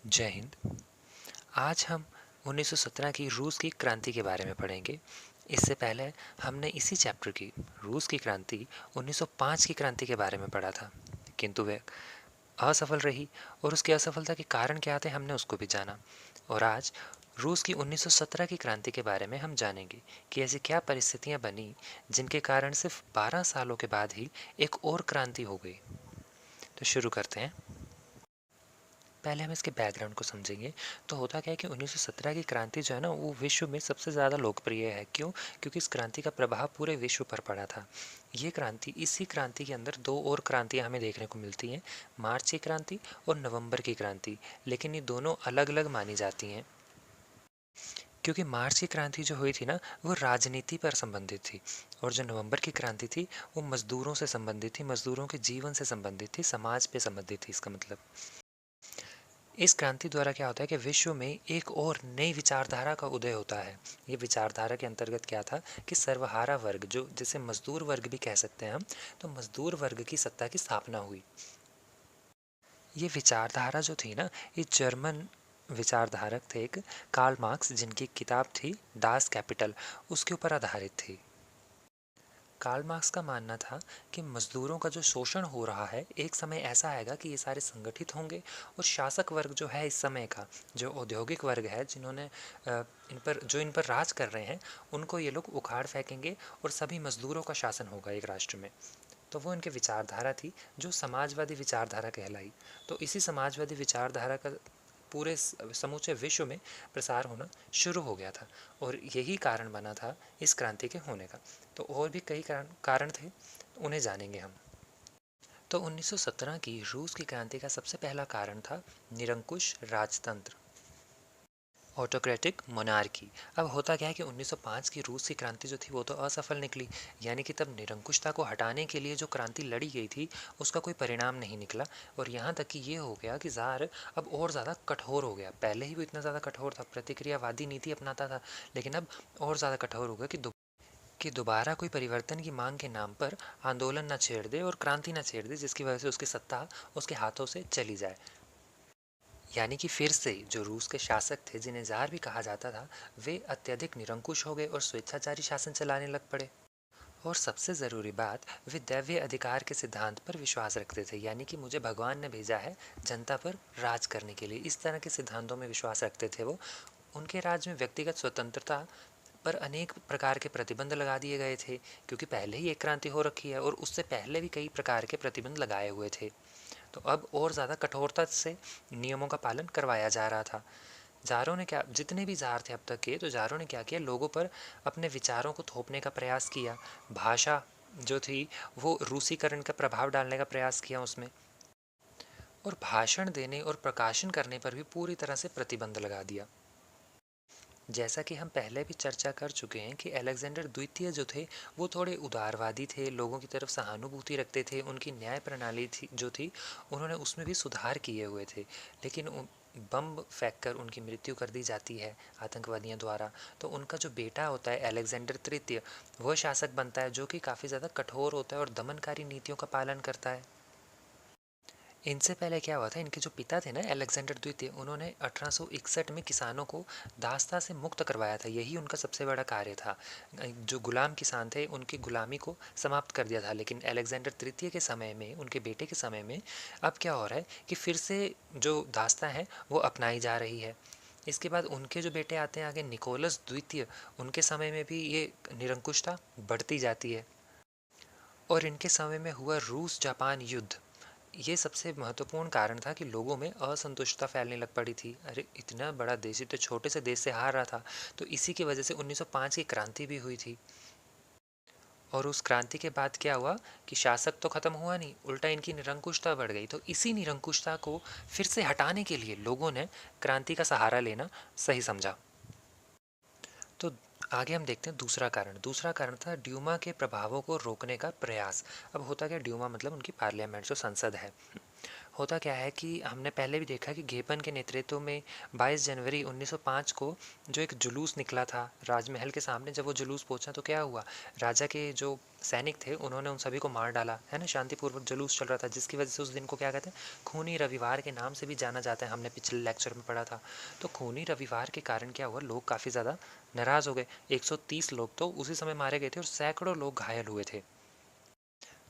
जय हिंद। आज हम 1917 की रूस की क्रांति के बारे में पढ़ेंगे। इससे पहले हमने इसी चैप्टर की रूस की क्रांति 1905 की क्रांति के बारे में पढ़ा था, किंतु वह असफल रही और उसकी असफलता के कारण क्या थे हमने उसको भी जाना। और आज रूस की 1917 की क्रांति के बारे में हम जानेंगे कि ऐसी क्या परिस्थितियां बनी जिनके कारण सिर्फ 12 सालों के बाद ही एक और क्रांति हो गई। तो शुरू करते हैं। पहले हम इसके बैकग्राउंड को समझेंगे। तो होता क्या है कि 1917 की क्रांति जो है ना, वो विश्व में सबसे ज़्यादा लोकप्रिय है। क्यों? क्योंकि इस क्रांति का प्रभाव पूरे विश्व पर पड़ा था। ये क्रांति, इसी क्रांति के अंदर दो और क्रांतियाँ हमें देखने को मिलती हैं, मार्च की क्रांति और नवंबर की क्रांति। लेकिन ये दोनों अलग अलग मानी जाती हैं, क्योंकि मार्च की क्रांति जो हुई थी ना, वो राजनीति पर संबंधित थी, और जो नवंबर की क्रांति थी वो मजदूरों से संबंधित थी, मजदूरों के जीवन से संबंधित थी, समाज पे संबंधित थी। इसका मतलब इस क्रांति द्वारा क्या होता है कि विश्व में एक और नई विचारधारा का उदय होता है। ये विचारधारा के अंतर्गत क्या था कि सर्वहारा वर्ग, जो जिसे मजदूर वर्ग भी कह सकते हैं हम, तो मजदूर वर्ग की सत्ता की स्थापना हुई। ये विचारधारा जो थी ना, ये जर्मन विचारधारक थे एक, कार्ल मार्क्स, जिनकी किताब थी डास कैपिटल, उसके ऊपर आधारित थी। कार्ल मार्क्स का मानना था कि मजदूरों का जो शोषण हो रहा है, एक समय ऐसा आएगा कि ये सारे संगठित होंगे और शासक वर्ग जो है इस समय का, जो औद्योगिक वर्ग है, जिन्होंने इन पर राज कर रहे हैं, उनको ये लोग उखाड़ फेंकेंगे और सभी मजदूरों का शासन होगा एक राष्ट्र में। तो वो इनकी विचारधारा थी, जो समाजवादी विचारधारा कहलाई। तो इसी समाजवादी विचारधारा का पूरे समूचे विश्व में प्रसार होना शुरू हो गया था, और यही कारण बना था इस क्रांति के होने का। तो और भी कई कारण थे, उन्हें जानेंगे हम। तो 1917 की रूस की क्रांति का सबसे पहला कारण था निरंकुश राजतंत्र, ऑटोक्रेटिक मोनार्की। अब होता क्या है कि 1905 की रूस की क्रांति जो थी वो तो असफल निकली, यानी कि तब निरंकुशता को हटाने के लिए जो क्रांति लड़ी गई थी उसका कोई परिणाम नहीं निकला। और यहाँ तक कि ये हो गया कि ज़ार अब और ज़्यादा कठोर हो गया। पहले ही वो इतना ज़्यादा कठोर था, प्रतिक्रियावादी नीति अपनाता था, लेकिन अब और ज़्यादा कठोर हो गया कि दोबारा कोई परिवर्तन की मांग के नाम पर आंदोलन ना छेड़ दे और क्रांति ना छेड़ दे, जिसकी वजह से उसकी सत्ता उसके हाथों से चली जाए। यानी कि फिर से जो रूस के शासक थे, जिन्हें ज़ार भी कहा जाता था, वे अत्यधिक निरंकुश हो गए और स्वेच्छाचारी शासन चलाने लग पड़े। और सबसे ज़रूरी बात, वे दैवीय अधिकार के सिद्धांत पर विश्वास रखते थे, यानी कि मुझे भगवान ने भेजा है जनता पर राज करने के लिए, इस तरह के सिद्धांतों में विश्वास रखते थे वो। उनके राज्य में व्यक्तिगत स्वतंत्रता पर अनेक प्रकार के प्रतिबंध लगा दिए गए थे, क्योंकि पहले ही एक क्रांति हो रखी है और उससे पहले भी कई प्रकार के प्रतिबंध लगाए हुए थे। तो अब और ज़्यादा कठोरता से नियमों का पालन करवाया जा रहा था। ज़ारों ने क्या, जितने भी ज़ार थे अब तक के, तो ज़ारों ने क्या किया, लोगों पर अपने विचारों को थोपने का प्रयास किया। भाषा जो थी वो रूसीकरण का प्रभाव डालने का प्रयास किया उसमें, और भाषण देने और प्रकाशन करने पर भी पूरी तरह से प्रतिबंध लगा दिया। जैसा कि हम पहले भी चर्चा कर चुके हैं कि अलेक्जेंडर द्वितीय जो थे वो थोड़े उदारवादी थे, लोगों की तरफ सहानुभूति रखते थे, उनकी न्याय प्रणाली थी जो थी, उन्होंने उसमें भी सुधार किए हुए थे। लेकिन बम फेंक कर उनकी मृत्यु कर दी जाती है आतंकवादियों द्वारा। तो उनका जो बेटा होता है अलेक्जेंडर तृतीय, वह शासक बनता है, जो कि काफ़ी ज़्यादा कठोर होता है और दमनकारी नीतियों का पालन करता है। इनसे पहले क्या हुआ था, इनके जो पिता थे ना अलेक्जेंडर द्वितीय, उन्होंने 1861 में किसानों को दासता से मुक्त करवाया था। यही उनका सबसे बड़ा कार्य था। जो गुलाम किसान थे उनकी गुलामी को समाप्त कर दिया था। लेकिन अलेक्जेंडर तृतीय के समय में, उनके बेटे के समय में, अब क्या हो रहा है कि फिर से जो दासता है वो अपनाई जा रही है। इसके बाद उनके जो बेटे आते हैं आगे, निकोलस द्वितीय, उनके समय में भी ये निरंकुशता बढ़ती जाती है। और इनके समय में हुआ रूस जापान युद्ध, ये सबसे महत्वपूर्ण कारण था कि लोगों में असंतुष्टता फैलने लग पड़ी थी। अरे इतना बड़ा देश, इतने छोटे से देश से हार रहा था। तो इसी की वजह से 1905 की क्रांति भी हुई थी। और उस क्रांति के बाद क्या हुआ कि शासक तो ख़त्म हुआ नहीं, उल्टा इनकी निरंकुशता बढ़ गई। तो इसी निरंकुशता को फिर से हटाने के लिए लोगों ने क्रांति का सहारा लेना सही समझा। तो आगे हम देखते हैं दूसरा कारण। दूसरा कारण था ड्यूमा के प्रभावों को रोकने का प्रयास। अब होता क्या, ड्यूमा मतलब उनकी पार्लियामेंट, जो संसद है, होता क्या है कि हमने पहले भी देखा कि घेपन के नेतृत्व में 22 जनवरी 1905 को जो एक जुलूस निकला था राजमहल के सामने, जब वो जुलूस पहुंचा तो क्या हुआ, राजा के जो सैनिक थे उन्होंने उन सभी को मार डाला, है ना। शांतिपूर्वक जुलूस चल रहा था, जिसकी वजह से उस दिन को क्या कहते हैं, खूनी रविवार के नाम से भी जाना जाता है, हमने पिछले लेक्चर में पढ़ा था। तो खूनी रविवार के कारण क्या हुआ, लोग काफ़ी ज़्यादा नाराज़ हो गए। 130 लोग तो उसी समय मारे गए थे और सैकड़ों लोग घायल हुए थे।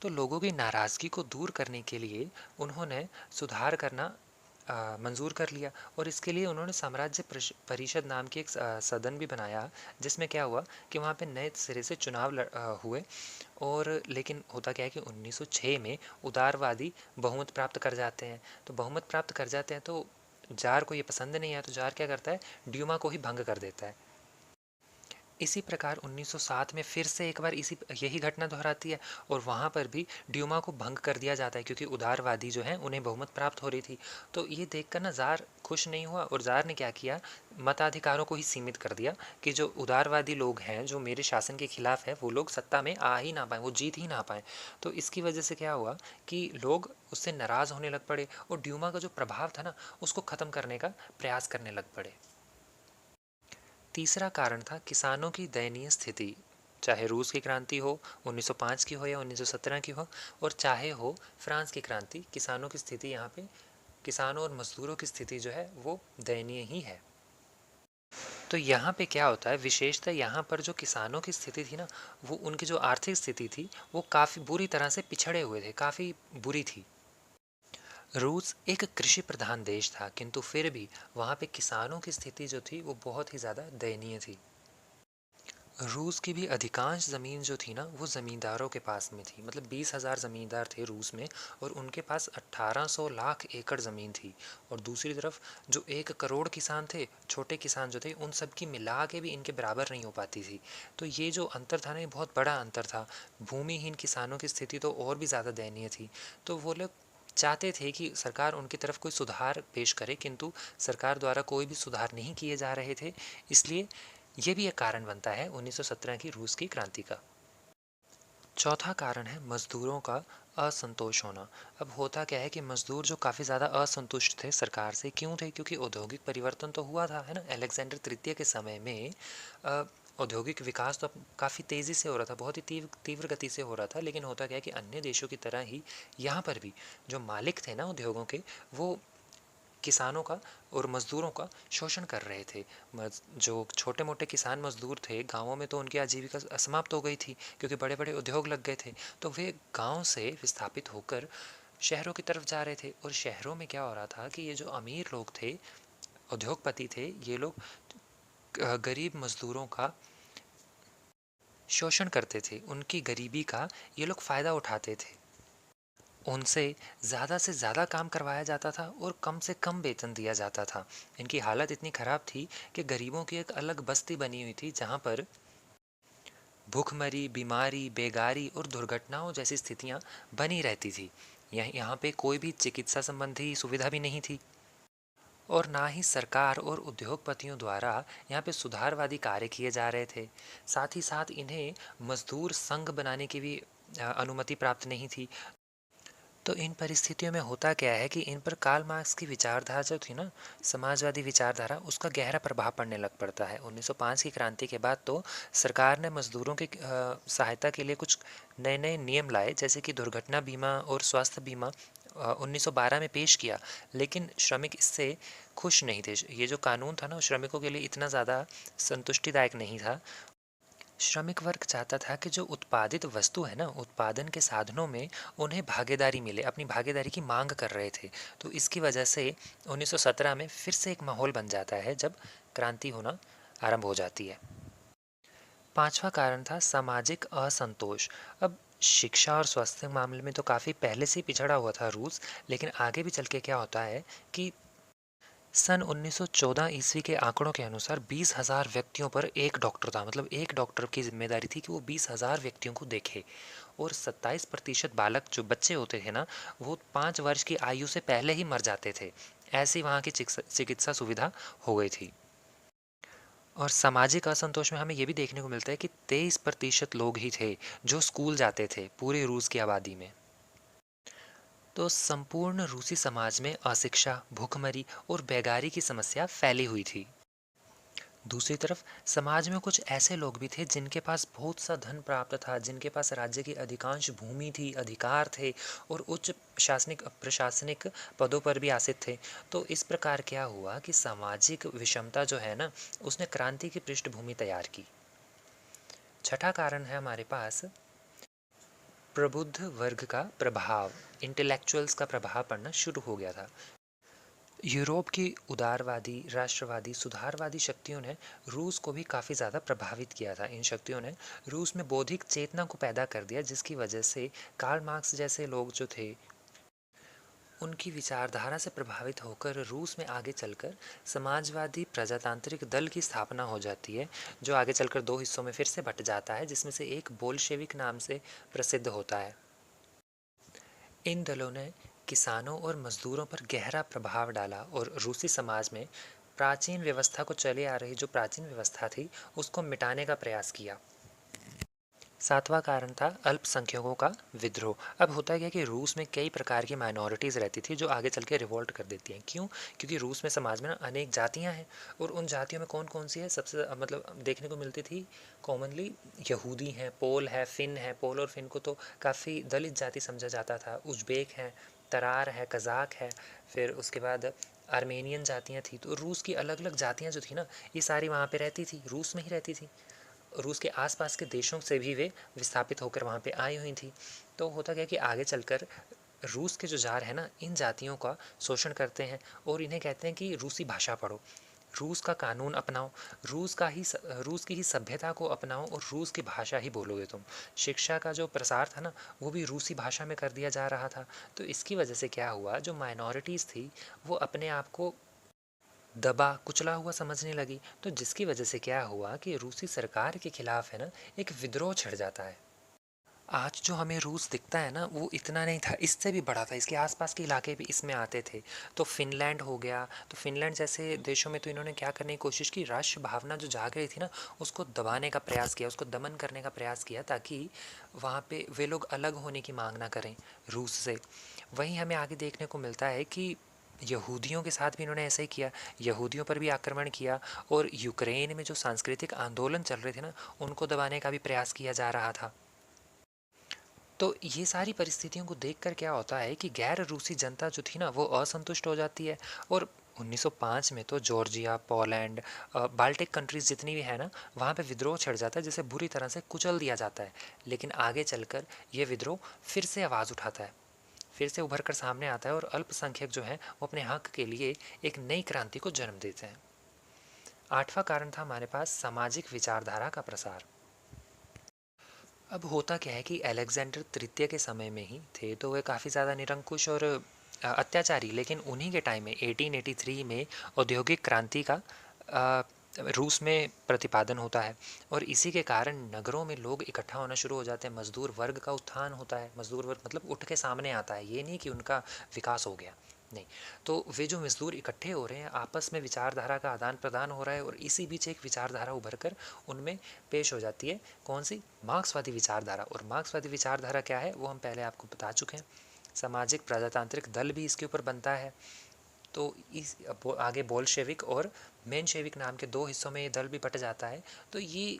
तो लोगों की नाराज़गी को दूर करने के लिए उन्होंने सुधार करना मंजूर कर लिया, और इसके लिए उन्होंने साम्राज्य परिषद नाम की एक सदन भी बनाया, जिसमें क्या हुआ कि वहाँ पे नए सिरे से चुनाव हुए। और लेकिन होता क्या है कि 1906 में उदारवादी बहुमत प्राप्त कर जाते हैं। तो बहुमत प्राप्त कर जाते हैं तो जार को ये पसंद नहीं आया, तो जार क्या करता है, ड्यूमा को ही भंग कर देता है। इसी प्रकार 1907 में फिर से एक बार यही घटना दोहराती है, और वहाँ पर भी ड्यूमा को भंग कर दिया जाता है, क्योंकि उदारवादी जो हैं उन्हें बहुमत प्राप्त हो रही थी। तो ये देखकर ना ज़ार खुश नहीं हुआ, और ज़ार ने क्या किया, मताधिकारों को ही सीमित कर दिया कि जो उदारवादी लोग हैं, जो मेरे शासन के खिलाफ है, वो लोग सत्ता में आ ही ना पाए, वो जीत ही ना पाए। तो इसकी वजह से क्या हुआ कि लोग उससे नाराज़ होने लग पड़े, और ड्यूमा का जो प्रभाव था ना, उसको ख़त्म करने का प्रयास करने लग पड़े। तीसरा कारण था किसानों की दयनीय स्थिति। चाहे रूस की क्रांति हो 1905 की हो या 1917 की हो, और चाहे हो फ्रांस की क्रांति, किसानों की स्थिति यहाँ पे, किसानों और मजदूरों की स्थिति जो है वो दयनीय ही है। तो यहाँ पे क्या होता है, विशेषतः यहाँ पर जो किसानों की स्थिति थी ना, वो उनकी जो आर्थिक स्थिति थी वो काफ़ी बुरी तरह से पिछड़े हुए थे, काफ़ी बुरी थी। रूस एक कृषि प्रधान देश था, किंतु फिर भी वहाँ पे किसानों की स्थिति जो थी वो बहुत ही ज़्यादा दयनीय थी। रूस की भी अधिकांश ज़मीन जो थी ना, वो ज़मींदारों के पास में थी। मतलब 20,000 ज़मींदार थे रूस में, और उनके पास 1800 लाख एकड़ ज़मीन थी। और दूसरी तरफ जो 1 करोड़ किसान थे, छोटे किसान जो थे, उन सब की मिला के भी इनके बराबर नहीं हो पाती थी। तो ये जो अंतर था ना, ये बहुत बड़ा अंतर था। भूमिहीन किसानों की स्थिति तो और भी ज़्यादा दयनीय थी। तो वो लोग चाहते थे कि सरकार उनकी तरफ कोई सुधार पेश करे, किंतु सरकार द्वारा कोई भी सुधार नहीं किए जा रहे थे। इसलिए ये भी एक कारण बनता है 1917 की रूस की क्रांति का। चौथा कारण है मजदूरों का असंतोष होना। अब होता क्या है कि मजदूर जो काफ़ी ज़्यादा असंतुष्ट थे सरकार से, क्यों थे, क्योंकि औद्योगिक परिवर्तन तो हुआ था, है ना। अलेक्जेंडर तृतीय के समय में अ, औद्योगिक विकास तो काफ़ी तेज़ी से हो रहा था, बहुत ही तीव्र तीव्र गति से हो रहा था। लेकिन होता क्या है कि अन्य देशों की तरह ही यहाँ पर भी जो मालिक थे ना उद्योगों के, वो किसानों का और मज़दूरों का शोषण कर रहे थे। जो छोटे मोटे किसान मज़दूर थे गाँवों में, तो उनकी आजीविका समाप्त हो गई थी, क्योंकि बड़े बड़े उद्योग लग गए थे। तो वे गाँव से विस्थापित होकर शहरों की तरफ जा रहे थे, और शहरों में क्या हो रहा था कि ये जो अमीर लोग थे, उद्योगपति थे, ये लोग गरीब मज़दूरों का शोषण करते थे, उनकी गरीबी का ये लोग फ़ायदा उठाते थे। उनसे ज़्यादा से ज़्यादा काम करवाया जाता था और कम से कम वेतन दिया जाता था। इनकी हालत इतनी ख़राब थी कि गरीबों की एक अलग बस्ती बनी हुई थी, जहाँ पर भूखमरी, बीमारी, बेगारी और दुर्घटनाओं जैसी स्थितियाँ बनी रहती थी। यहाँ पे कोई भी चिकित्सा संबंधी सुविधा भी नहीं थी, और ना ही सरकार और उद्योगपतियों द्वारा यहाँ पे सुधारवादी कार्य किए जा रहे थे। साथ ही साथ इन्हें मजदूर संघ बनाने की भी अनुमति प्राप्त नहीं थी। तो इन परिस्थितियों में होता क्या है कि इन पर कार्ल मार्क्स की विचारधारा जो थी ना, समाजवादी विचारधारा, उसका गहरा प्रभाव पड़ने लग पड़ता है। 1905 की क्रांति के बाद तो सरकार ने मजदूरों की सहायता के लिए कुछ नए नए नियम लाए, जैसे कि दुर्घटना बीमा और स्वास्थ्य बीमा 1912 में पेश किया। लेकिन श्रमिक इससे खुश नहीं थे। ये जो कानून था ना, श्रमिकों के लिए इतना ज़्यादा संतुष्टिदायक नहीं था। श्रमिक वर्ग चाहता था कि जो उत्पादित वस्तु है ना, उत्पादन के साधनों में उन्हें भागीदारी मिले, अपनी भागीदारी की मांग कर रहे थे। तो इसकी वजह से 1917 में फिर से एक माहौल बन जाता है, जब क्रांति होना आरंभ हो जाती है। पांचवा कारण था सामाजिक असंतोष। अब शिक्षा और स्वास्थ्य के मामले में तो काफ़ी पहले से ही पिछड़ा हुआ था रूस, लेकिन आगे भी चल के क्या होता है कि सन 1914 ईस्वी के आंकड़ों के अनुसार 20,000 व्यक्तियों पर एक डॉक्टर था। मतलब एक डॉक्टर की जिम्मेदारी थी कि वो 20,000 व्यक्तियों को देखे, और 27% बालक जो बच्चे होते थे ना, वो 5 वर्ष की आयु से पहले ही मर जाते थे। ऐसी वहाँ की चिकित्सा सुविधा हो गई थी। और सामाजिक असंतोष में हमें ये भी देखने को मिलता है कि 23% लोग ही थे जो स्कूल जाते थे पूरी रूस की आबादी में। तो संपूर्ण रूसी समाज में अशिक्षा, भूखमरी और बेगारी की समस्या फैली हुई थी। दूसरी तरफ समाज में कुछ ऐसे लोग भी थे जिनके पास बहुत सा धन प्राप्त था, जिनके पास राज्य की अधिकांश भूमि थी, अधिकार थे और उच्च शासनिक प्रशासनिक पदों पर भी आसीन थे। तो इस प्रकार क्या हुआ कि सामाजिक विषमता जो है ना, उसने क्रांति की पृष्ठभूमि तैयार की। छठा कारण है हमारे पास प्रबुद्ध वर्ग का प्रभाव, इंटेलेक्चुअल्स का प्रभाव पड़ना शुरू हो गया था। यूरोप की उदारवादी, राष्ट्रवादी, सुधारवादी शक्तियों ने रूस को भी काफ़ी ज़्यादा प्रभावित किया था। इन शक्तियों ने रूस में बौद्धिक चेतना को पैदा कर दिया, जिसकी वजह से कार्ल मार्क्स जैसे लोग जो थे, उनकी विचारधारा से प्रभावित होकर रूस में आगे चलकर समाजवादी प्रजातांत्रिक दल की स्थापना हो जाती है, जो आगे चलकर दो हिस्सों में फिर से बट जाता है, जिसमें से एक बोल्शेविक नाम से प्रसिद्ध होता है। इन दलों ने किसानों और मजदूरों पर गहरा प्रभाव डाला और रूसी समाज में प्राचीन व्यवस्था को चली आ रही जो प्राचीन व्यवस्था थी, उसको मिटाने का प्रयास किया। सातवां कारण था अल्पसंख्यकों का विद्रोह। अब होता क्या कि रूस में कई प्रकार की माइनॉरिटीज़ रहती थी जो आगे चल के रिवोल्ट कर देती हैं। क्यों? क्योंकि रूस में समाज में ना अनेक जातियां हैं, और उन जातियों में कौन कौन सी है सबसे मतलब देखने को मिलती थी कॉमनली, यहूदी हैं, पोल है, फिन है। पोल और फिन को तो काफ़ी दलित जाति समझा जाता था। उज़्बेक हैं, तरार है, कज़ाक है, फिर उसके बाद आर्मेनियन जातियाँ थी। तो रूस की अलग अलग जातियाँ जो थी ना, ये सारी वहाँ पे रहती थी, रूस में ही रहती थी। रूस के आसपास के देशों से भी वे विस्थापित होकर वहाँ पे आई हुई थी। तो होता क्या कि आगे चलकर रूस के जो जार है ना, इन जातियों का शोषण करते हैं और इन्हें कहते हैं कि रूसी भाषा पढ़ो, रूस का कानून अपनाओ, रूस की ही सभ्यता को अपनाओ और रूस की भाषा ही बोलोगे तुम। शिक्षा का जो प्रसार था ना, वो भी रूसी भाषा में कर दिया जा रहा था। तो इसकी वजह से क्या हुआ, जो माइनॉरिटीज़ थी वो अपने आप को दबा कुचला हुआ समझने लगी। तो जिसकी वजह से क्या हुआ कि रूसी सरकार के खिलाफ है ना, एक विद्रोह छिड़ जाता है। आज जो हमें रूस दिखता है ना, वो इतना नहीं था, इससे भी बड़ा था। इसके आसपास के इलाके भी इसमें आते थे। तो फिनलैंड हो गया, तो फिनलैंड जैसे देशों में तो इन्होंने क्या करने की कोशिश की, राष्ट्र भावना जो जाग रही थी ना, उसको दबाने का प्रयास किया, उसको दमन करने का प्रयास किया, ताकि वहाँ पे वे लोग अलग होने की मांग ना करें रूस से। वहीं हमें आगे देखने को मिलता है कि यहूदियों के साथ भी इन्होंने ऐसा ही किया, यहूदियों पर भी आक्रमण किया, और यूक्रेन में जो सांस्कृतिक आंदोलन चल रहे थे ना, उनको दबाने का भी प्रयास किया जा रहा था। तो ये सारी परिस्थितियों को देखकर क्या होता है कि गैर रूसी जनता जो थी ना, वो असंतुष्ट हो जाती है। और 1905 में तो जॉर्जिया, पोलैंड, बाल्टिक कंट्रीज़ जितनी भी है ना, वहाँ पे विद्रोह छिड़ जाता है, जिसे बुरी तरह से कुचल दिया जाता है। लेकिन आगे चलकर ये विद्रोह फिर से आवाज़ उठाता है, फिर से उभर कर सामने आता है, और अल्पसंख्यक जो हैं वो अपने हक के लिए एक नई क्रांति को जन्म देते हैं। आठवां कारण था हमारे पास सामाजिक विचारधारा का प्रसार। अब होता क्या है कि अलेक्जेंडर तृतीय के समय में ही थे, तो वे काफ़ी ज़्यादा निरंकुश और अत्याचारी, लेकिन उन्हीं के टाइम में 1883 में औद्योगिक क्रांति का रूस में प्रतिपादन होता है, और इसी के कारण नगरों में लोग इकट्ठा होना शुरू हो जाते हैं। मजदूर वर्ग का उत्थान होता है, मजदूर वर्ग मतलब उठ के सामने आता है। ये नहीं कि उनका विकास हो गया, नहीं। तो वे जो मजदूर इकट्ठे हो रहे हैं, आपस में विचारधारा का आदान प्रदान हो रहा है, और इसी बीच एक विचारधारा उभर कर उनमें पेश हो जाती है। कौन सी? मार्क्सवादी विचारधारा। और मार्क्सवादी विचारधारा क्या है वो हम पहले आपको बता चुके हैं। सामाजिक प्रजातांत्रिक दल भी इसके ऊपर बनता है। तो इस आगे बोल्शेविक और मेनशेविक नाम के दो हिस्सों में ये दल भी बट जाता है। तो ये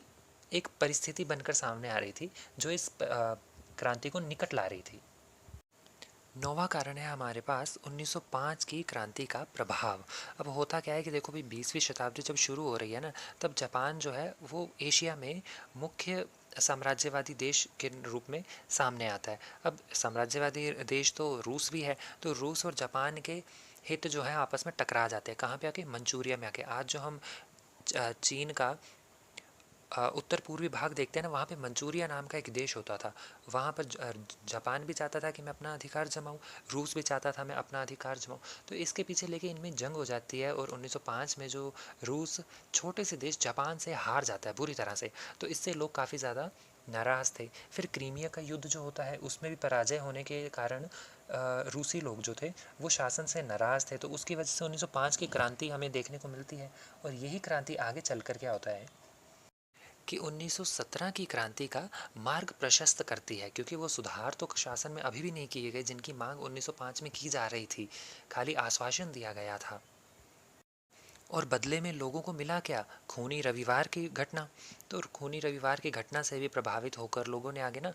एक परिस्थिति बनकर सामने आ रही थी जो इस क्रांति को निकट ला रही थी। नौवां कारण है हमारे पास 1905 की क्रांति का प्रभाव। अब होता क्या है कि देखो भाई, 20वीं शताब्दी जब शुरू हो रही है ना, तब जापान जो है वो एशिया में मुख्य साम्राज्यवादी देश के रूप में सामने आता है। अब साम्राज्यवादी देश तो रूस भी है, तो रूस और जापान के हित जो है आपस में टकरा जाते हैं। कहाँ पे आके? मंचूरिया में आके। आज जो हम चीन का उत्तर पूर्वी भाग देखते हैं ना, वहाँ पे मंचूरिया नाम का एक देश होता था। वहाँ पर जापान भी चाहता था कि मैं अपना अधिकार जमाऊँ, रूस भी चाहता था मैं अपना अधिकार जमाऊँ। तो इसके पीछे लेके इनमें जंग हो जाती है, और 1905 में जो रूस छोटे से देश जापान से हार जाता है बुरी तरह से, तो इससे लोग काफ़ी ज़्यादा नाराज़ थे। फिर क्रीमिया का युद्ध जो होता है, उसमें भी पराजय होने के कारण रूसी लोग जो थे वो शासन से नाराज़ थे। तो उसकी वजह से 1905 की क्रांति हमें देखने को मिलती है। और यही क्रांति आगे चल कर क्या होता है कि 1917 की क्रांति का मार्ग प्रशस्त करती है, क्योंकि वो सुधार तो शासन में अभी भी नहीं किए गए जिनकी मांग 1905 में की जा रही थी, खाली आश्वासन दिया गया था। और बदले में लोगों को मिला क्या? खूनी रविवार की घटना। तो खूनी रविवार की घटना से भी प्रभावित होकर लोगों ने आगे ना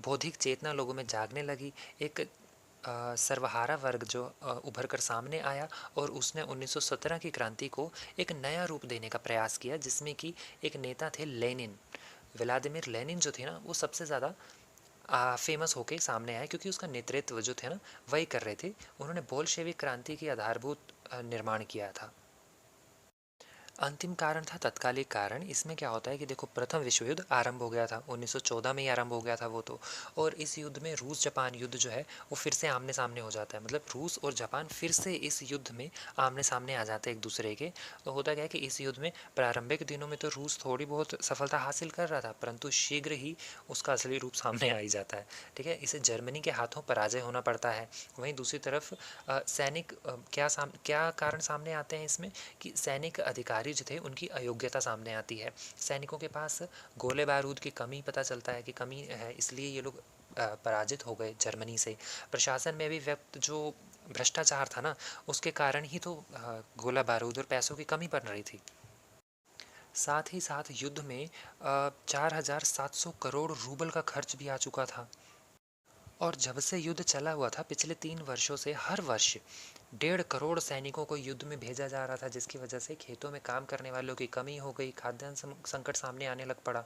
बौद्धिक चेतना लोगों में जागने लगी। एक सर्वहारा वर्ग जो उभर कर सामने आया और उसने 1917 की क्रांति को एक नया रूप देने का प्रयास किया, जिसमें कि एक नेता थे लेनिन। व्लादिमीर लेनिन जो थे ना, वो सबसे ज़्यादा फेमस होके सामने आए, क्योंकि उसका नेतृत्व जो थे ना वही कर रहे थे। उन्होंने बोल्शेविक क्रांति की आधारभूत निर्माण किया था। अंतिम कारण था तत्कालिक कारण। इसमें क्या होता है कि देखो, प्रथम विश्व युद्ध आरंभ हो गया था 1914 में ही आरंभ हो गया था वो तो। और इस युद्ध में रूस जापान युद्ध जो है वो फिर से आमने सामने हो जाता है, मतलब रूस और जापान फिर से इस युद्ध में आमने सामने आ जाते हैं एक दूसरे के। तो होता क्या है कि इस युद्ध में प्रारंभिक दिनों में तो रूस थोड़ी बहुत सफलता हासिल कर रहा था, परंतु शीघ्र ही उसका असली रूप सामने आ ही जाता है। ठीक है, इसे जर्मनी के हाथों पराजय होना पड़ता है। वहीं दूसरी तरफ सैनिक क्या कारण सामने आते हैं इसमें कि सैनिक अधिकारी जो थे उनकी अयोग्यता सामने आती है। सैनिकों के पास गोले बारूद की कमी पता चलता है कि कमी है, इसलिए ये लोग पराजित हो गए जर्मनी से। प्रशासन में भी व्यक्त जो भ्रष्टाचार था ना, उसके कारण ही तो गोला बारूद और पैसों की कमी पड़ रही थी। साथ ही साथ युद्ध में 4,700 करोड़ रूबल का खर्च भी आ चुका था। और जब से युद्ध चला हुआ था पिछले 3 वर्षों से, हर वर्ष 1.5 करोड़ सैनिकों को युद्ध में भेजा जा रहा था, जिसकी वजह से खेतों में काम करने वालों की कमी हो गई, खाद्यान्न संकट सामने आने लग पड़ा।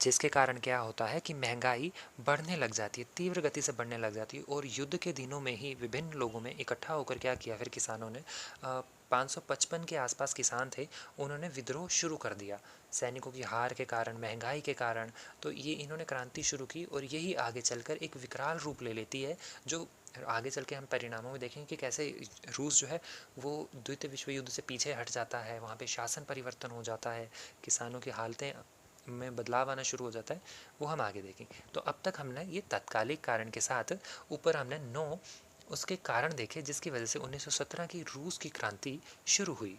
जिसके कारण क्या होता है कि महंगाई बढ़ने लग जाती है, तीव्र गति से बढ़ने लग जाती है। और युद्ध के दिनों में ही विभिन्न लोगों में इकट्ठा होकर क्या किया, फिर किसानों ने 555 के आसपास किसान थे, उन्होंने विद्रोह शुरू कर दिया सैनिकों की हार के कारण, महंगाई के कारण। तो ये इन्होंने क्रांति शुरू की और यही आगे चलकर एक विकराल रूप ले लेती है, जो आगे चल के हम परिणामों में देखेंगे कि कैसे रूस जो है वो द्वितीय विश्व युद्ध से पीछे हट जाता है, वहाँ पे शासन परिवर्तन हो जाता है, किसानों की हालतें में बदलाव आना शुरू हो जाता है। वो हम आगे देखेंगे। तो अब तक हमने ये तत्कालिक कारण के साथ ऊपर हमने 9 उसके कारण देखे, जिसकी वजह से 1917 की रूस की क्रांति शुरू हुई।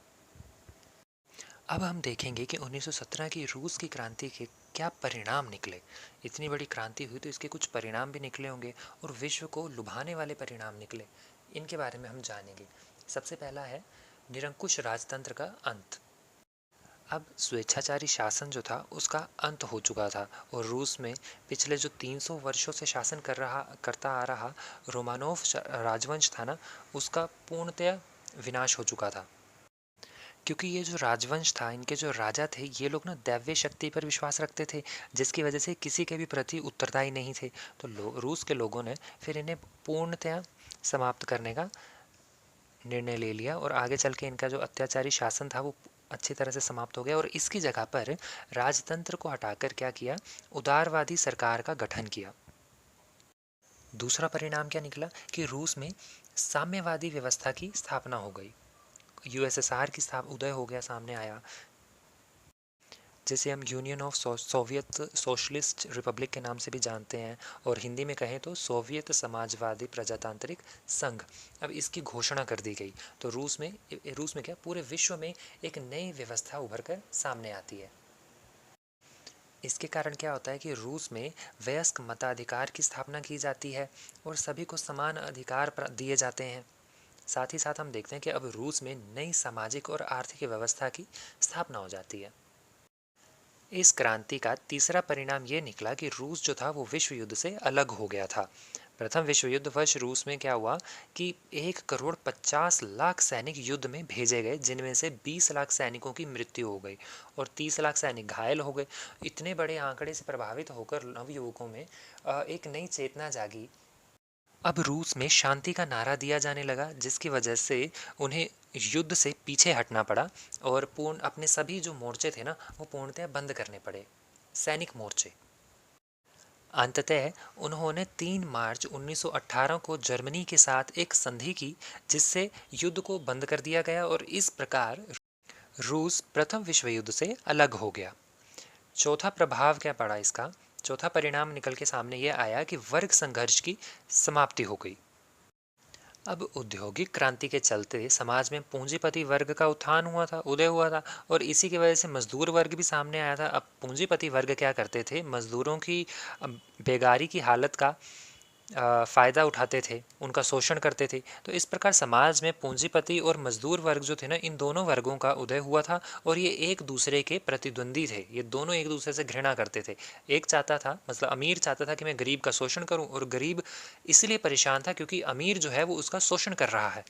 अब हम देखेंगे कि 1917 की रूस की क्रांति के क्या परिणाम निकले। इतनी बड़ी क्रांति हुई तो इसके कुछ परिणाम भी निकले होंगे, और विश्व को लुभाने वाले परिणाम निकले। इनके बारे में हम जानेंगे। सबसे पहला है निरंकुश राजतंत्र का अंत। अब स्वेच्छाचारी शासन जो था उसका अंत हो चुका था, और रूस में पिछले जो 300 वर्षों से शासन करता आ रहा रोमानोव राजवंश था ना, उसका पूर्णतया विनाश हो चुका था। क्योंकि ये जो राजवंश था, इनके जो राजा थे, ये लोग ना दैवीय शक्ति पर विश्वास रखते थे, जिसकी वजह से किसी के भी प्रति उत्तरदायी नहीं थे। तो रूस के लोगों ने फिर इन्हें पूर्णतया समाप्त करने का निर्णय ले लिया, और आगे चल के इनका जो अत्याचारी शासन था वो अच्छी तरह से समाप्त हो गया। और इसकी जगह पर राजतंत्र को हटाकर क्या किया, उदारवादी सरकार का गठन किया। दूसरा परिणाम क्या निकला कि रूस में साम्यवादी व्यवस्था की स्थापना हो गई, यूएसएसआर की उदय हो गया, सामने आया, जिसे हम union of Soviet socialist Republic के नाम से भी जानते हैं, और हिंदी में कहें तो सोवियत समाजवादी प्रजातांत्रिक संघ। अब इसकी घोषणा कर दी गई। तो रूस में क्या, पूरे विश्व में एक नई व्यवस्था उभर कर सामने आती है। इसके कारण क्या होता है कि रूस में वयस्क मताधिकार की स्थापना की जाती है, और सभी को समान अधिकार दिए जाते हैं। साथ ही साथ हम देखते हैं कि अब रूस में नई सामाजिक और आर्थिक व्यवस्था की स्थापना हो जाती है। इस क्रांति का तीसरा परिणाम ये निकला कि रूस जो था वो विश्व युद्ध से अलग हो गया था। प्रथम विश्व युद्ध वर्ष रूस में क्या हुआ कि 1,50,00,000 सैनिक युद्ध में भेजे गए, जिनमें से 20 लाख सैनिकों की मृत्यु हो गई और 30 लाख सैनिक घायल हो गए। इतने बड़े आंकड़े से प्रभावित होकर नवयुवकों में एक नई चेतना जागी। अब रूस में शांति का नारा दिया जाने लगा, जिसकी वजह से उन्हें युद्ध से पीछे हटना पड़ा, और पूर्ण अपने सभी जो मोर्चे थे ना वो पूर्णतः बंद करने पड़े, सैनिक मोर्चे। अंततः उन्होंने 3 मार्च 1918 को जर्मनी के साथ एक संधि की, जिससे युद्ध को बंद कर दिया गया, और इस प्रकार रूस प्रथम विश्व युद्ध से अलग हो गया। चौथा प्रभाव क्या पड़ा इसका, चौथा परिणाम निकल के सामने ये आया कि वर्ग संघर्ष की समाप्ति हो गई। अब औद्योगिक क्रांति के चलते समाज में पूंजीपति वर्ग का उत्थान हुआ था, उदय हुआ था, और इसी की वजह से मजदूर वर्ग भी सामने आया था। अब पूंजीपति वर्ग क्या करते थे, मजदूरों की बेगारी की हालत का फ़ायदा उठाते थे, उनका शोषण करते थे। तो इस प्रकार समाज में पूंजीपति और मजदूर वर्ग जो थे ना, इन दोनों वर्गों का उदय हुआ था, और ये एक दूसरे के प्रतिद्वंदी थे। ये दोनों एक दूसरे से घृणा करते थे। एक चाहता था, मतलब अमीर चाहता था कि मैं गरीब का शोषण करूं, और गरीब इसलिए परेशान था क्योंकि अमीर जो है वो उसका शोषण कर रहा है,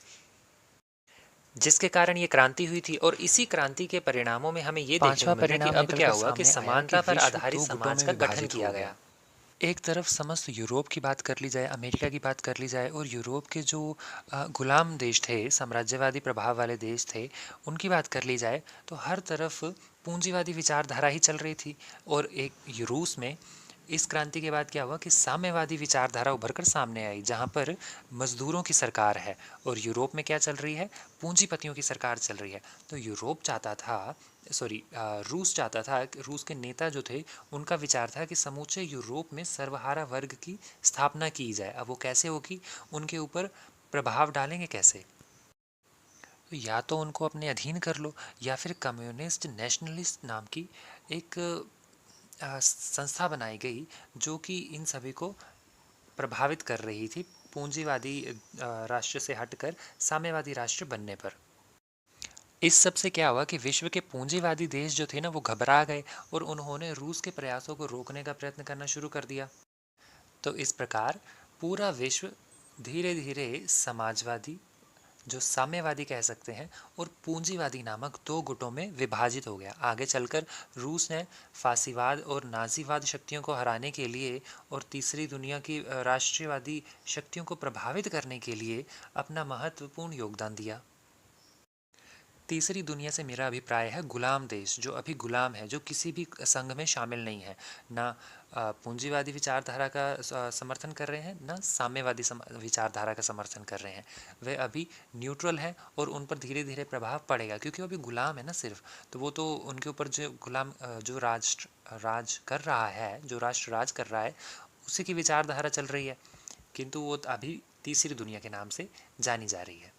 जिसके कारण ये क्रांति हुई थी। और इसी क्रांति के परिणामों में हमें ये देखने पांचवा को मिलता है कि परिणाम अब क्या निकलकर हुआ कि सामने आया कि समानता पर विश्व आधारित दो गुटों समाज में का गठन विभाजित किया हो गया। गया। एक तरफ समस्त यूरोप की बात कर ली जाए, अमेरिका की बात कर ली जाए, और यूरोप के जो गुलाम देश थे, साम्राज्यवादी प्रभाव वाले देश थे, उनकी बात कर ली जाए, तो हर तरफ पूंजीवादी विचारधारा ही चल रही थी। और एक रूस में इस क्रांति के बाद क्या हुआ कि साम्यवादी विचारधारा उभर कर सामने आई, जहाँ पर मजदूरों की सरकार है, और यूरोप में क्या चल रही है, पूंजीपतियों की सरकार चल रही है। तो यूरोप चाहता था, सॉरी, रूस चाहता था, रूस के नेता जो थे, उनका विचार था कि समूचे यूरोप में सर्वहारा वर्ग की स्थापना की जाए। अब वो कैसे होगी, उनके ऊपर प्रभाव डालेंगे कैसे? तो या तो उनको अपने अधीन कर लो, या फिर कम्युनिस्ट नेशनलिस्ट नाम की एक संस्था बनाई गई, जो कि इन सभी को प्रभावित कर रही थी पूंजीवादी राष्ट्र से हटकर साम्यवादी राष्ट्र बनने पर। इस सब से क्या हुआ कि विश्व के पूंजीवादी देश जो थे ना, वो घबरा गए, और उन्होंने रूस के प्रयासों को रोकने का प्रयत्न करना शुरू कर दिया। तो इस प्रकार पूरा विश्व धीरे धीरे समाजवादी, जो साम्यवादी कह सकते हैं, और पूंजीवादी नामक दो गुटों में विभाजित हो गया। आगे चलकर रूस ने फासीवाद और नाजीवाद शक्तियों को हराने के लिए, और तीसरी दुनिया की राष्ट्रीयवादी शक्तियों को प्रभावित करने के लिए अपना महत्वपूर्ण योगदान दिया। तीसरी दुनिया से मेरा अभिप्राय है गुलाम देश, जो अभी गुलाम है, जो किसी भी संघ में शामिल नहीं है, ना पूंजीवादी विचारधारा का समर्थन कर रहे हैं, ना साम्यवादी विचारधारा का समर्थन कर रहे हैं। वे अभी न्यूट्रल हैं, और उन पर धीरे धीरे प्रभाव पड़ेगा, क्योंकि वो अभी गुलाम है ना सिर्फ। तो वो तो उनके ऊपर जो गुलाम जो राष्ट्र राज कर रहा है, जो राष्ट्र राज कर रहा है, उसी की विचारधारा चल रही है, किंतु वो अभी तीसरी दुनिया के नाम से जानी जा रही है।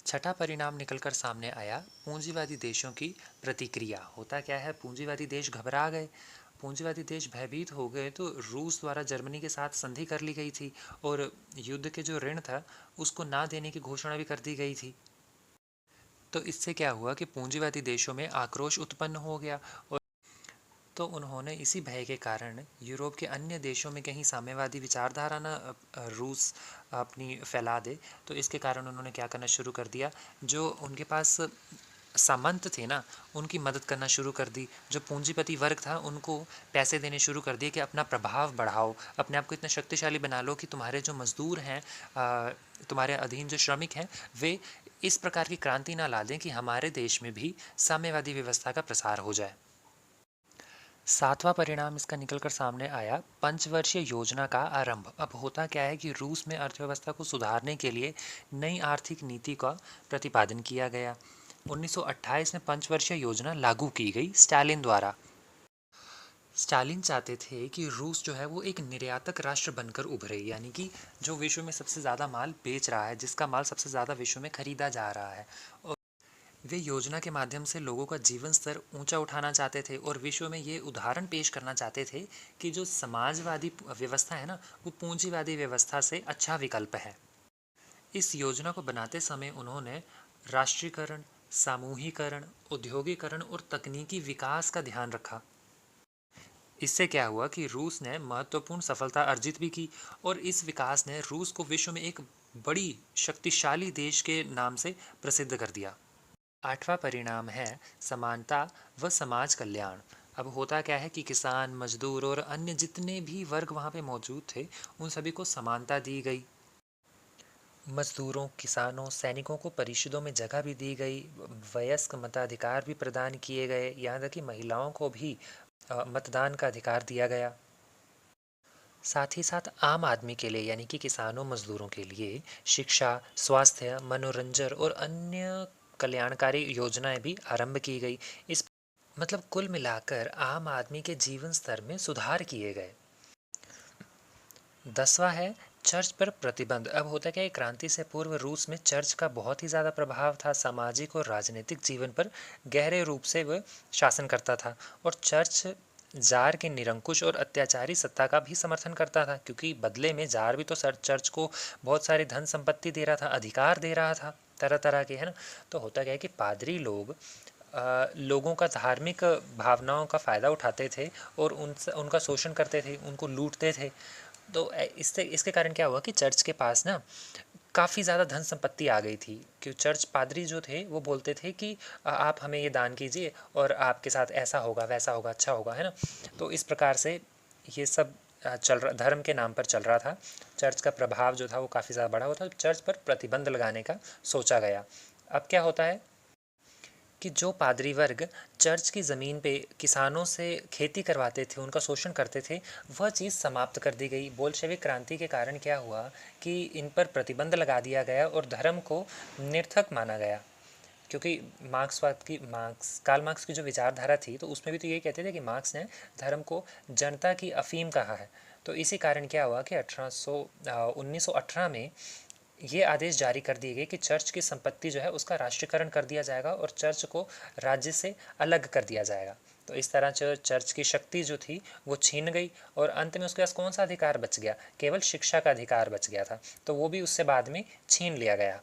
छठा परिणाम निकलकर सामने आया, पूंजीवादी देशों की प्रतिक्रिया। होता क्या है, पूंजीवादी देश घबरा गए, पूंजीवादी देश भयभीत हो गए। तो रूस द्वारा जर्मनी के साथ संधि कर ली गई थी, और युद्ध के जो ऋण था उसको ना देने की घोषणा भी कर दी गई थी। तो इससे क्या हुआ कि पूंजीवादी देशों में आक्रोश उत्पन्न हो गया, और तो उन्होंने इसी भय के कारण यूरोप के अन्य देशों में कहीं साम्यवादी विचारधारा ना रूस अपनी फैला दे, तो इसके कारण उन्होंने क्या करना शुरू कर दिया, जो उनके पास सामंत थे ना, उनकी मदद करना शुरू कर दी। जो पूंजीपति वर्ग था, उनको पैसे देने शुरू कर दिए कि अपना प्रभाव बढ़ाओ, अपने आप को इतना शक्तिशाली बना लो कि तुम्हारे जो मजदूर हैं, तुम्हारे अधीन जो श्रमिक हैं, वे इस प्रकार की क्रांति ना ला दें कि हमारे देश में भी साम्यवादी व्यवस्था का प्रसार हो जाए। सातवां परिणाम इसका निकलकर सामने आया, पंचवर्षीय योजना का आरंभ। अब होता क्या है कि रूस में अर्थव्यवस्था को सुधारने के लिए नई आर्थिक नीति का प्रतिपादन किया गया। 1928 में पंचवर्षीय योजना लागू की गई स्टालिन द्वारा। स्टालिन चाहते थे कि रूस जो है वो एक निर्यातक राष्ट्र बनकर उभरे, यानी कि जो विश्व में सबसे ज़्यादा माल बेच रहा है, जिसका माल सबसे ज़्यादा विश्व में खरीदा जा रहा है। वे योजना के माध्यम से लोगों का जीवन स्तर ऊंचा उठाना चाहते थे, और विश्व में ये उदाहरण पेश करना चाहते थे कि जो समाजवादी व्यवस्था है ना, वो पूंजीवादी व्यवस्था से अच्छा विकल्प है। इस योजना को बनाते समय उन्होंने राष्ट्रीयकरण, सामूहिकरण, औद्योगिकरण और तकनीकी विकास का ध्यान रखा। इससे क्या हुआ कि रूस ने महत्वपूर्ण सफलता अर्जित भी की, और इस विकास ने रूस को विश्व में एक बड़ी शक्तिशाली देश के नाम से प्रसिद्ध कर दिया। आठवां परिणाम है समानता व समाज कल्याण। अब होता क्या है कि किसान, मजदूर और अन्य जितने भी वर्ग वहाँ पे मौजूद थे, उन सभी को समानता दी गई। मजदूरों, किसानों, सैनिकों को परिषदों में जगह भी दी गई, वयस्क मताधिकार भी प्रदान किए गए, यहाँ तक कि महिलाओं को भी मतदान का अधिकार दिया गया। साथ ही साथ आम आदमी के लिए, यानी कि किसानों, मजदूरों के लिए शिक्षा, स्वास्थ्य, मनोरंजन और अन्य कल्याणकारी योजनाएं भी आरंभ की गई। इस मतलब कुल मिलाकर आम आदमी के जीवन स्तर में सुधार किए गए। 10वां है चर्च पर प्रतिबंध। अब होता क्या है, क्रांति से पूर्व रूस में चर्च का बहुत ही ज़्यादा प्रभाव था, सामाजिक और राजनीतिक जीवन पर गहरे रूप से वह शासन करता था। और चर्च जार के निरंकुश और अत्याचारी सत्ता का भी समर्थन करता था, क्योंकि बदले में जार भी तो सर चर्च को बहुत सारी धन संपत्ति दे रहा था, अधिकार दे रहा था तरह तरह के, है ना। तो होता क्या है कि पादरी लोग लोगों का धार्मिक भावनाओं का फ़ायदा उठाते थे और उनका शोषण करते थे, उनको लूटते थे। तो इससे इसके कारण क्या हुआ कि चर्च के पास ना काफ़ी ज़्यादा धन संपत्ति आ गई थी, कि चर्च पादरी जो थे वो बोलते थे कि आप हमें ये दान कीजिए और आपके साथ ऐसा होगा, वैसा होगा, अच्छा होगा, है ना। तो इस प्रकार से ये सब चल रहा, धर्म के नाम पर चल रहा था। चर्च का प्रभाव जो था वो काफ़ी ज़्यादा बड़ा हुआ था, चर्च पर प्रतिबंध लगाने का सोचा गया। अब क्या होता है कि जो पादरी वर्ग चर्च की ज़मीन पे किसानों से खेती करवाते थे, उनका शोषण करते थे, वह चीज़ समाप्त कर दी गई। बोल्शेविक क्रांति के कारण क्या हुआ कि इन पर प्रतिबंध लगा दिया गया और धर्म को निरर्थक माना गया। क्योंकि कार्ल मार्क्स की जो विचारधारा थी, तो उसमें भी तो ये कहते थे कि मार्क्स ने धर्म को जनता की अफीम कहा है। तो इसी कारण क्या हुआ कि 1918 में ये आदेश जारी कर दिए गए कि चर्च की संपत्ति जो है उसका राष्ट्रीयकरण कर दिया जाएगा और चर्च को राज्य से अलग कर दिया जाएगा। तो इस तरह चर्च की शक्ति जो थी वो छीन गई और अंत में उसके पास कौन सा अधिकार बच गया, केवल शिक्षा का अधिकार बच गया था, तो वो भी उससे बाद में छीन लिया गया।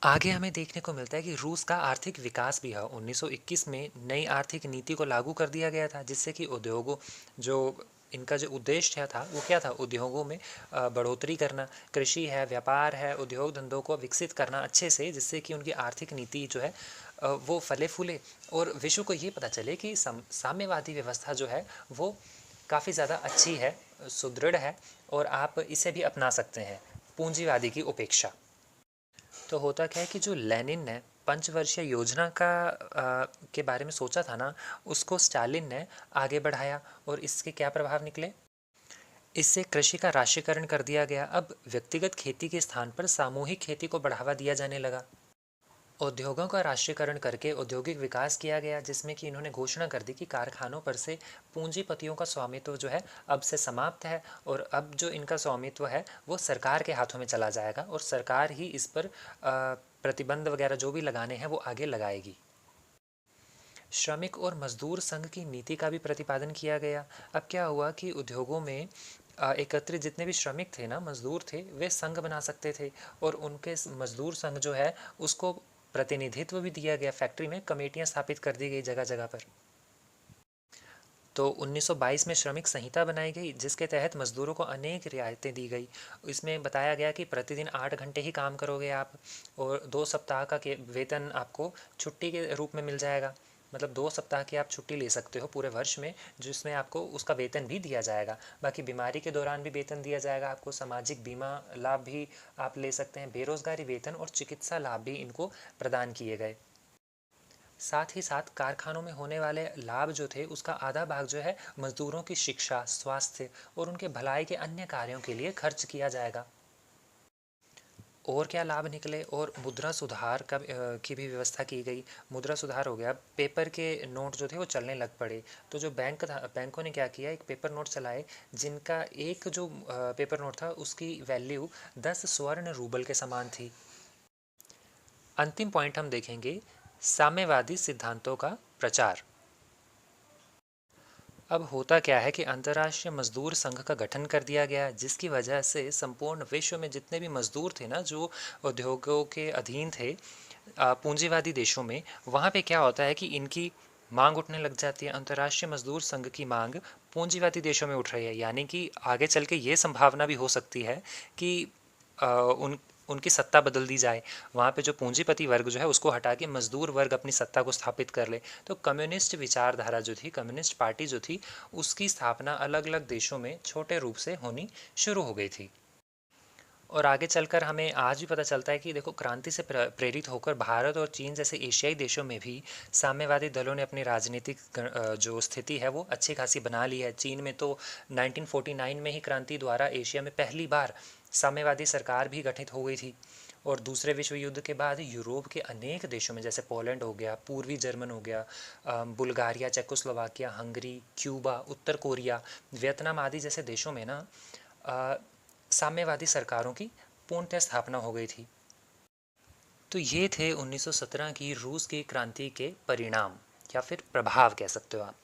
आगे हमें देखने को मिलता है कि रूस का आर्थिक विकास भी है। 1921 में नई आर्थिक नीति को लागू कर दिया गया था, जिससे कि उद्योगों जो इनका जो उद्देश्य था वो क्या था, उद्योगों में बढ़ोतरी करना, कृषि है, व्यापार है, उद्योग धंधों को विकसित करना अच्छे से, जिससे कि उनकी आर्थिक नीति जो है वो फले फूले और विश्व को ये पता चले कि साम्यवादी व्यवस्था जो है वो काफ़ी ज़्यादा अच्छी है, सुदृढ़ है और आप इसे भी अपना सकते हैं पूंजीवादी की उपेक्षा। तो होता क्या है कि जो लेनिन ने पंचवर्षीय योजना के बारे में सोचा था ना, उसको स्टालिन ने आगे बढ़ाया और इसके क्या प्रभाव निकले। इससे कृषि का राष्ट्रीयकरण कर दिया गया। अब व्यक्तिगत खेती के स्थान पर सामूहिक खेती को बढ़ावा दिया जाने लगा। उद्योगों का राष्ट्रीयकरण करके औद्योगिक विकास किया गया, जिसमें कि इन्होंने घोषणा कर दी कि कारखानों पर से पूंजीपतियों का स्वामित्व जो है अब से समाप्त है और अब जो इनका स्वामित्व है वो सरकार के हाथों में चला जाएगा और सरकार ही इस पर प्रतिबंध वगैरह जो भी लगाने हैं वो आगे लगाएगी। श्रमिक और मजदूर संघ की नीति का भी प्रतिपादन किया गया। अब क्या हुआ कि उद्योगों में एकत्रित जितने भी श्रमिक थे ना, मजदूर थे, वे संघ बना सकते थे और उनके मजदूर संघ जो है उसको प्रतिनिधित्व भी दिया गया। फैक्ट्री में कमेटियां स्थापित कर दी गई जगह जगह पर। तो 1922 में श्रमिक संहिता बनाई गई, जिसके तहत मजदूरों को अनेक रियायतें दी गई। इसमें बताया गया कि प्रतिदिन 8 घंटे ही काम करोगे आप और 2 सप्ताह का वेतन आपको छुट्टी के रूप में मिल जाएगा। मतलब 2 सप्ताह की आप छुट्टी ले सकते हो पूरे वर्ष में, जिसमें आपको उसका वेतन भी दिया जाएगा। बाकी बीमारी के दौरान भी वेतन दिया जाएगा आपको, सामाजिक बीमा लाभ भी आप ले सकते हैं, बेरोजगारी वेतन और चिकित्सा लाभ भी इनको प्रदान किए गए। साथ ही साथ कारखानों में होने वाले लाभ जो थे उसका आधा भाग जो है मजदूरों की शिक्षा, स्वास्थ्य और उनके भलाई के अन्य कार्यों के लिए खर्च किया जाएगा। और क्या लाभ निकले, और मुद्रा सुधार की भी व्यवस्था की गई। मुद्रा सुधार हो गया, पेपर के नोट जो थे वो चलने लग पड़े। तो जो बैंकों ने क्या किया, एक पेपर नोट चलाए जिनका एक जो पेपर नोट था उसकी वैल्यू 10 स्वर्ण रूबल के समान थी। अंतिम पॉइंट हम देखेंगे, साम्यवादी सिद्धांतों का प्रचार। अब होता क्या है कि अंतर्राष्ट्रीय मजदूर संघ का गठन कर दिया गया, जिसकी वजह से संपूर्ण विश्व में जितने भी मजदूर थे ना, जो उद्योगों के अधीन थे पूंजीवादी देशों में, वहाँ पे क्या होता है कि इनकी मांग उठने लग जाती है। अंतर्राष्ट्रीय मजदूर संघ की मांग पूंजीवादी देशों में उठ रही है, यानी कि आगे चल के ये संभावना भी हो सकती है कि उन उनकी सत्ता बदल दी जाए। वहाँ पे जो पूंजीपति वर्ग जो है उसको हटा के मजदूर वर्ग अपनी सत्ता को स्थापित कर ले। तो कम्युनिस्ट विचारधारा जो थी, कम्युनिस्ट पार्टी जो थी, उसकी स्थापना अलग अलग देशों में छोटे रूप से होनी शुरू हो गई थी। और आगे चलकर हमें आज भी पता चलता है कि देखो, क्रांति से प्रेरित होकर भारत और चीन जैसे एशियाई देशों में भी साम्यवादी दलों ने अपनी राजनीतिक जो स्थिति है वो अच्छी खासी बना ली है। चीन में तो 1949 में ही क्रांति द्वारा एशिया में पहली बार साम्यवादी सरकार भी गठित हो गई थी। और दूसरे विश्व युद्ध के बाद यूरोप के अनेक देशों में, जैसे पोलैंड हो गया, पूर्वी जर्मन हो गया, बुल्गारिया, चेकोस्लोवाकिया, हंगरी, क्यूबा, उत्तर कोरिया, वियतनाम आदि जैसे देशों में ना साम्यवादी सरकारों की पूर्णतः स्थापना हो गई थी। तो ये थे 1917 की रूस की क्रांति के परिणाम या फिर प्रभाव कह सकते हो आप।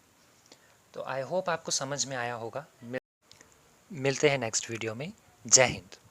तो आई होप आपको समझ में आया होगा। मिलते हैं नेक्स्ट वीडियो में। जय हिंद।